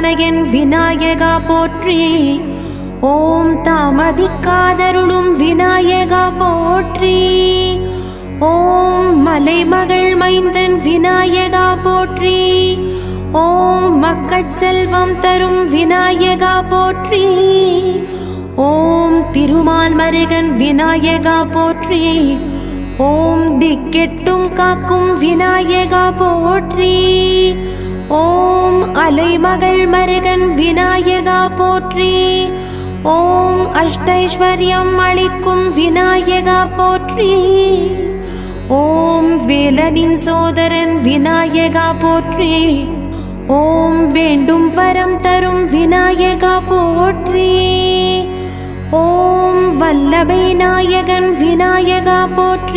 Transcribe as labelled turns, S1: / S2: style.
S1: தனையன் விநாயகா போற்றி. ஓம் தாமதிக்காதருளும் விநாயகா போற்றி. ஓம் மலைமகள் மைந்தன் விநாயகா போற்றி. ஓம் மக்கட்செல்வம் தரும் விநாயகா போற்றி. ஓம் திருமால் மருகன் விநாயகா போற்றி. ஓம் திக்கெட்டும் காக்கும் விநாயகா போற்றி. ஓம் அலைமகள் மருகன் விநாயகா போற்றி. ஓம் அஷ்டைஸ்வர்யம் அளிக்கும் விநாயகா போற்றி. ஓம் வேலனின் சோதரன் விநாயகா போற்றி. ஓம் வேண்டும் வரம் தரும் விநாயகா போற்றி. ஓம் வல்லபை நாயகன் விநாயகா போற்றி.